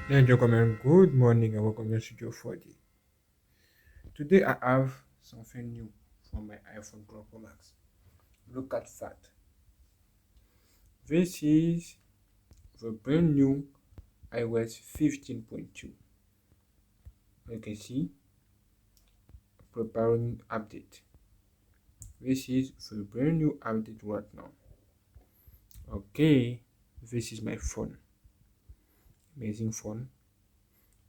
Ladies and gentlemen, good morning and welcome to Studio 40. Today I have something new from my iPhone 12 Pro Max. Look at that. This is the brand new iOS 15.2. You can see preparing update. This is the brand new update right now. Okay, this is my phone. Amazing phone.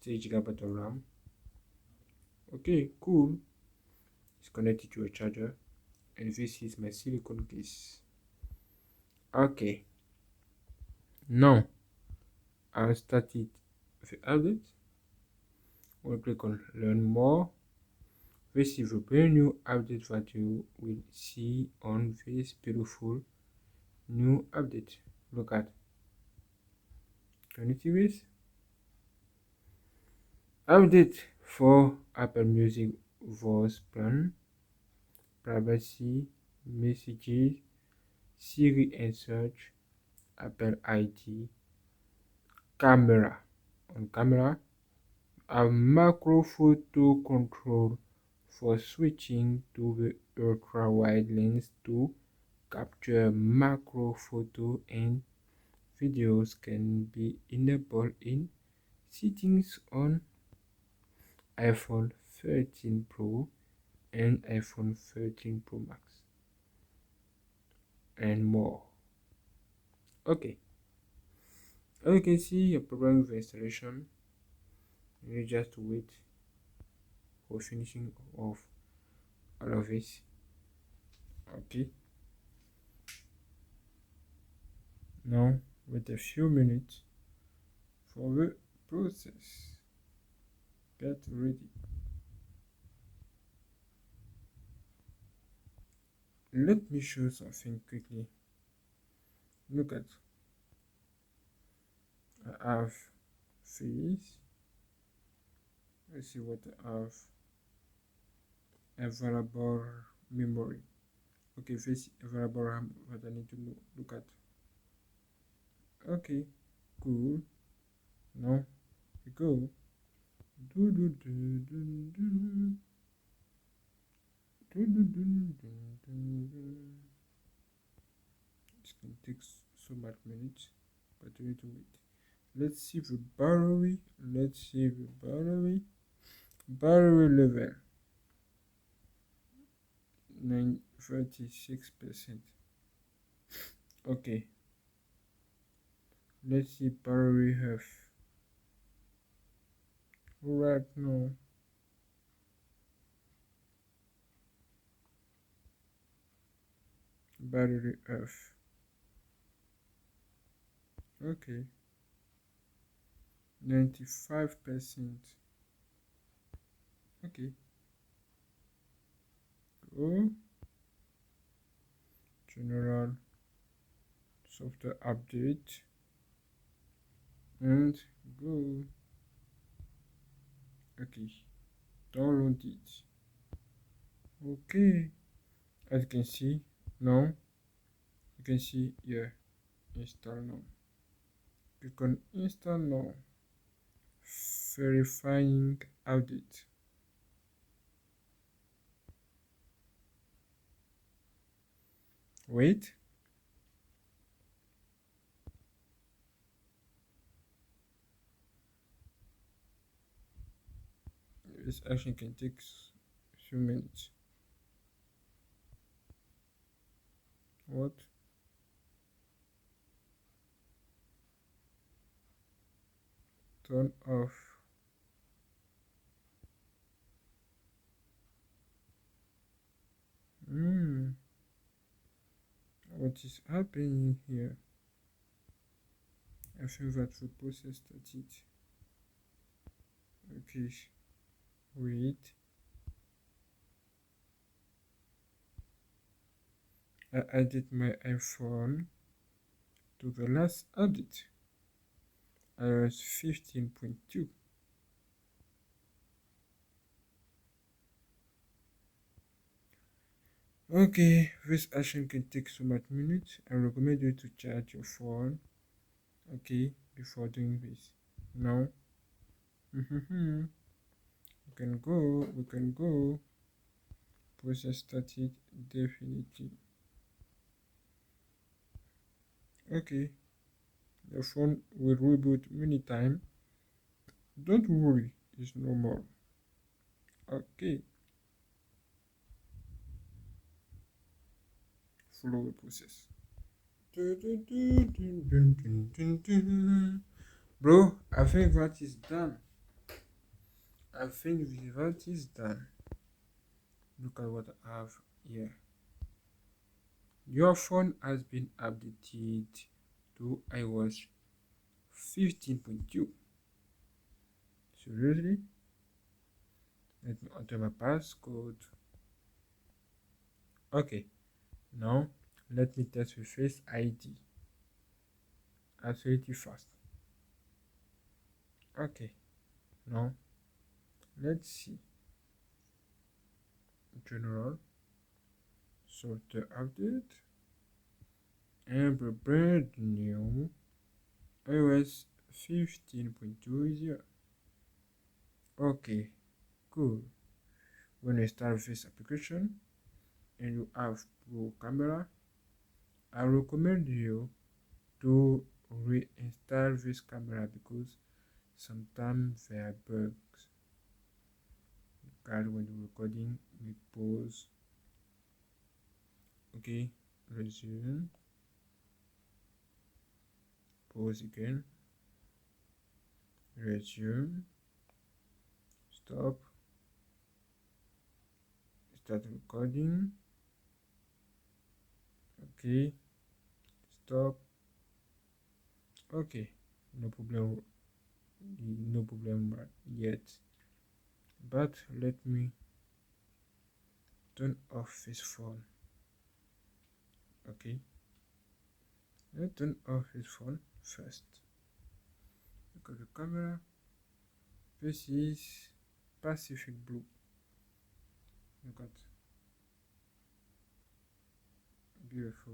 3 GB of RAM. Okay, cool. It's connected to a charger. And this is my silicone case. Okay, now I'll start it the update. We'll click on learn more. This is a brand new update that you will see on this beautiful new update. Look at. Can you see this? Update for Apple Music voice plan, privacy, messages, Siri and search, Apple ID, camera. On camera, a macro photo control for switching to the ultra wide lens to capture macro photo and videos can be enabled in settings on iPhone 13 Pro and iPhone 13 Pro Max and more. Okay, as you can see, you're preparing the installation. You just wait for finishing of all of this. Okay, now wait a few minutes for the process. Get ready. Let me show something quickly. Look at, I have this. Let's see what I have. Available memory. Okay, this available RAM what I need to look at. Okay, cool. Now we go. Do, do, do, do, do. Do, do, do, do, do, do. This can take so much minutes, but we need to wait. Let's see the battery. Let's see the battery. Battery level 36%. Okay, let's see battery health right now. Battery health. Okay, 95%. Okay, go general software update and go. Okay, download it. Okay, as you can see now, you can see here install now. Click on install now. Verifying update. Wait. This action can take a few minutes. What? Turn off. What is happening here? I think that the process started. Okay, wait. I added my iPhone to the last update, iOS 15.2. Okay, this action can take so much minutes. I recommend you to charge your phone, okay, before doing this. Now, We can go, we can go. Process started, definitely. Okay, the phone will reboot many times. Don't worry, it's normal. Okay, follow the process. Bro, I think that is done. I think that is done. Look at what I have here. Your phone has been updated to iOS 15.2. Seriously? Let me enter my passcode. Okay, now let me test with Face ID. Absolutely fast. Okay, now let's see. General, software update, and a brand new iOS 15.2 is here. Okay, cool. When you start this application and you have Pro Camera, I recommend you to reinstall this camera because sometimes there are bugs. Guys, when you're recording, we pause. Okay, resume, pause again, resume, stop, start recording. Okay, stop. Okay, no problem, no problem yet. But let me turn off this phone. Okay, let's turn off this phone first. Look at the camera. This is Pacific Blue. Look at, beautiful,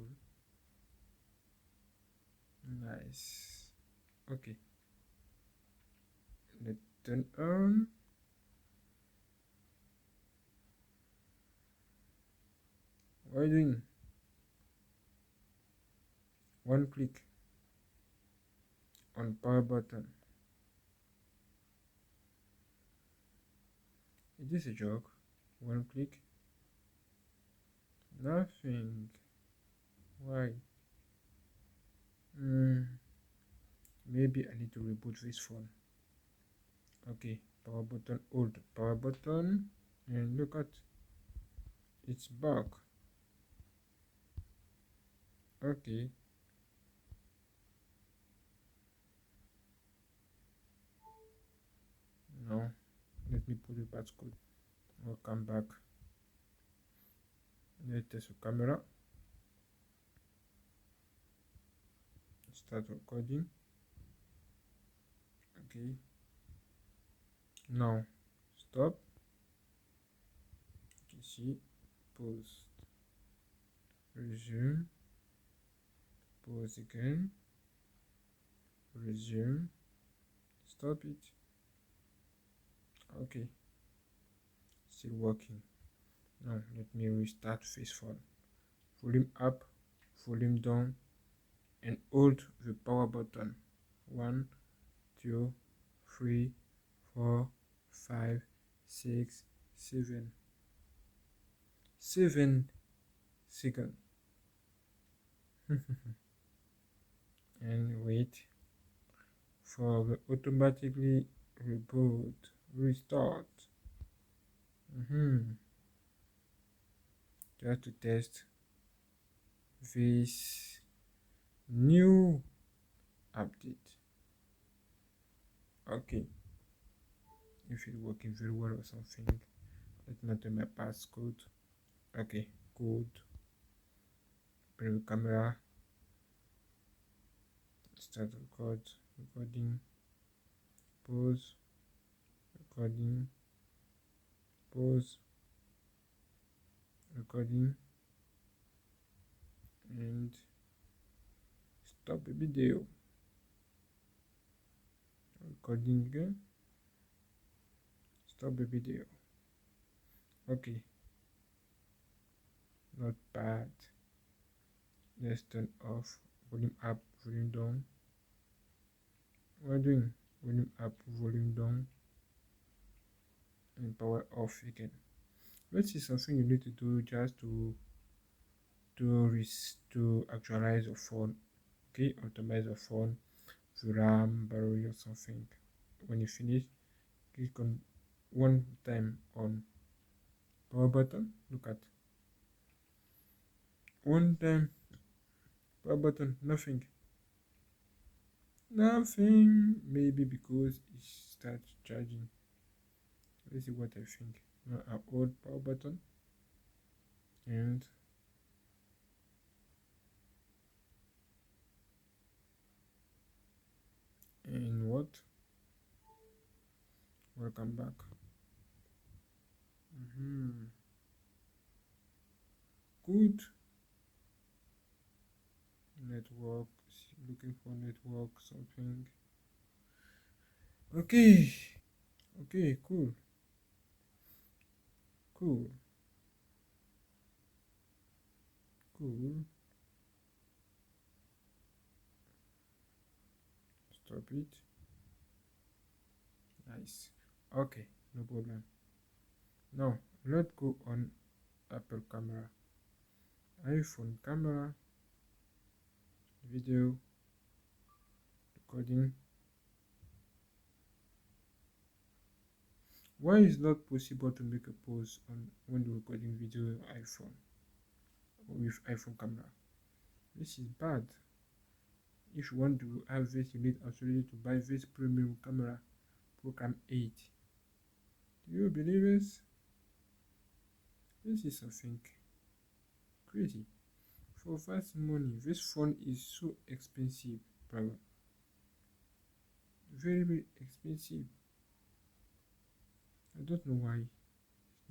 nice. Okay, let's turn on. What are you doing? One click on power button. Is this a joke? One click? Nothing. Why? Maybe I need to reboot this phone. Okay, power button, hold power button, and look at, it's back. Okay, now let me put the passcode. We'll come back. Let's test the camera. Start recording. Okay, now stop. You can see, pause, resume, pause again, resume, stop it. Okay, still working. Now let me restart this phone. Volume up, volume down, and hold the power button. 1, 2, 3, 4, 5, 6, 7. 7 seconds. And wait for the automatically reboot, restart. Just to test this new update. Okay, if it's working very well or something, let me enter my passcode. Okay, code, bring the camera, start recording, pause, recording, pause, recording, and stop the video. Recording again, Stop the video. Okay, not bad. Let's turn off. Volume up, volume down. What are you doing? Volume up, volume down, and power off again. Let's see something you need to do just to actualize your phone. Okay, optimize your phone, the RAM, battery, or something. When you finish, click on one time on power button. Look at one time power button. Nothing. Maybe because it starts charging. Let's see what I think. Now I hold power button and what? Welcome back. Good. Network. Looking for network something. Okay. Okay. Cool. Cool. Cool. Stop it. Nice. Okay. No problem. Now let's go on Apple camera. iPhone camera. Video recording. Why is it not possible to make a pause on when recording video iPhone or with iPhone camera? This is bad. If you want to have this, you need actually to buy this premium camera, program 8. Do you believe this? This is something crazy. For fast money, this phone is so expensive, brother. Very, very expensive. I don't know why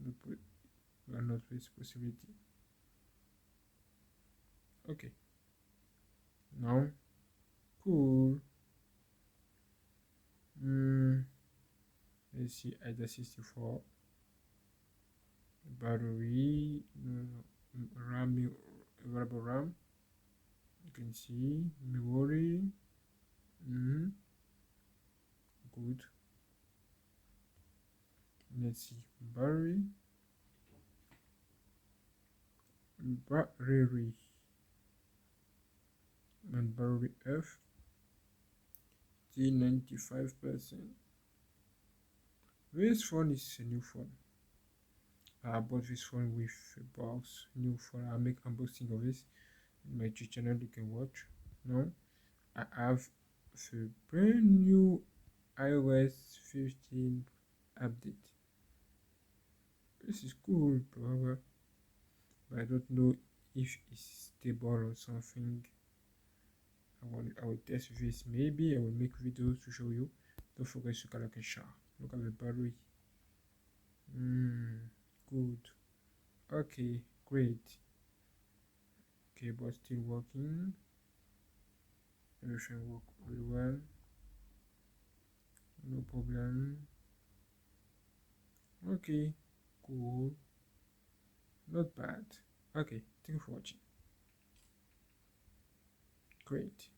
we are not this possibility. Okay. Now, cool. Let's see, either 64. Battery, RAM, available RAM. You can see memory. Good. Let's see, battery and battery F 95%. This phone is a new phone. I bought this phone with a box, new phone. I'll make unboxing of this in my YouTube channel. You can watch. Now I have the brand new iOS 15 update. This is cool, brother, but I don't know if it's stable or something. I will test this. Maybe I will make videos to show you. Don't forget to like and share. Look at the battery. Good. Okay, great. Cable still working. Everything work very well. No problem. Okay, cool. Not bad. Okay, thank you for watching. Great.